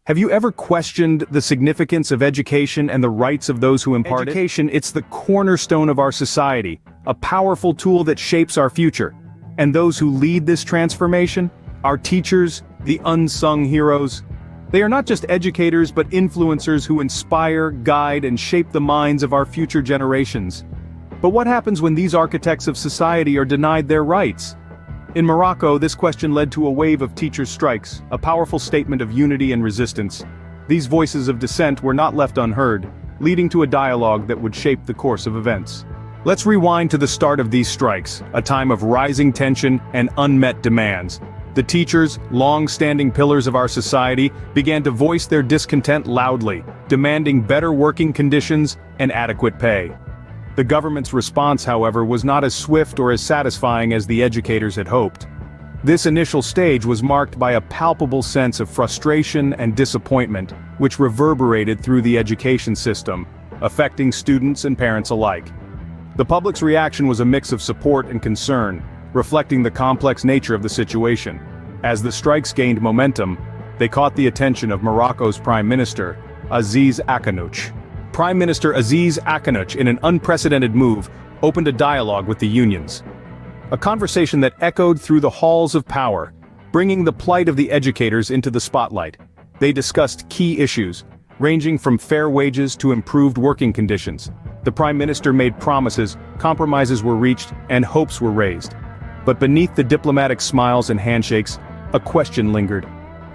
Have you ever questioned the significance of education and the rights of those who impart it? Education, it's the cornerstone of our society, a powerful tool that shapes our future. And those who lead this transformation? Our teachers, the unsung heroes. They are not just educators but influencers who inspire, guide, and shape the minds of our future generations. But what happens when these architects of society are denied their rights? In Morocco, this question led to a wave of teachers' strikes, a powerful statement of unity and resistance. These voices of dissent were not left unheard, leading to a dialogue that would shape the course of events. Let's rewind to the start of these strikes, a time of rising tension and unmet demands. The teachers, long-standing pillars of our society, began to voice their discontent loudly, demanding better working conditions and adequate pay. The government's response, however, was not as swift or as satisfying as the educators had hoped. This initial stage was marked by a palpable sense of frustration and disappointment, which reverberated through the education system, affecting students and parents alike. The public's reaction was a mix of support and concern, reflecting the complex nature of the situation. As the strikes gained momentum, they caught the attention of Morocco's Prime Minister, Aziz Akannouch. Prime Minister Aziz Akannouch, in an unprecedented move, opened a dialogue with the unions. A conversation that echoed through the halls of power, bringing the plight of the educators into the spotlight. They discussed key issues, ranging from fair wages to improved working conditions. The Prime Minister made promises, compromises were reached, and hopes were raised. But beneath the diplomatic smiles and handshakes, a question lingered.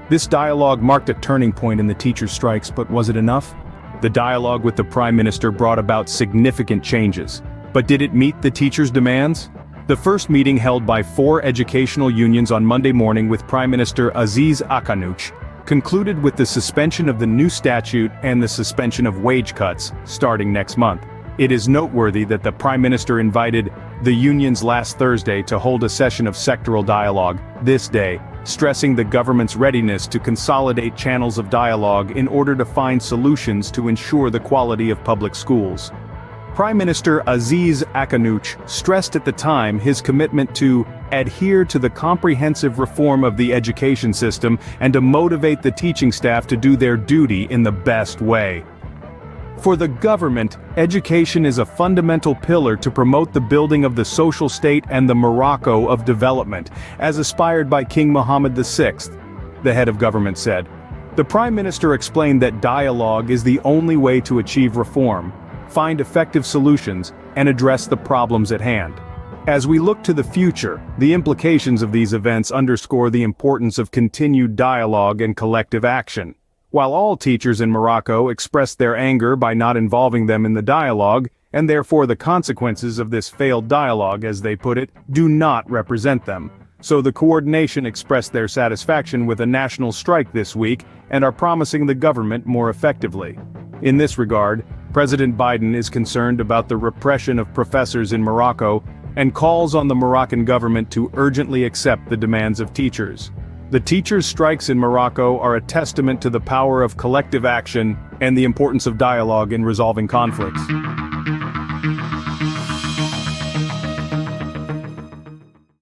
This dialogue marked a turning point in the teachers' strikes, but was it enough? The dialogue with the Prime Minister brought about significant changes. But did it meet the teachers' demands? The first meeting held by 4 educational unions on Monday morning with Prime Minister Aziz Akannouch concluded with the suspension of the new statute and the suspension of wage cuts, starting next month. It is noteworthy that the Prime Minister invited the unions last Thursday to hold a session of sectoral dialogue this day, stressing the government's readiness to consolidate channels of dialogue in order to find solutions to ensure the quality of public schools. Prime Minister Aziz Akannouch stressed at the time his commitment to adhere to the comprehensive reform of the education system and to motivate the teaching staff to do their duty in the best way. For the government, education is a fundamental pillar to promote the building of the social state and the Morocco of development, as aspired by King Mohammed VI, the head of government said. The Prime Minister explained that dialogue is the only way to achieve reform, find effective solutions, and address the problems at hand. As we look to the future, the implications of these events underscore the importance of continued dialogue and collective action. While all teachers in Morocco expressed their anger by not involving them in the dialogue, and therefore the consequences of this failed dialogue, as they put it, do not represent them. So the coordination expressed their satisfaction with a national strike this week and are promising the government more effectively. In this regard, President Biden is concerned about the repression of professors in Morocco and calls on the Moroccan government to urgently accept the demands of teachers. The teachers' strikes in Morocco are a testament to the power of collective action and the importance of dialogue in resolving conflicts.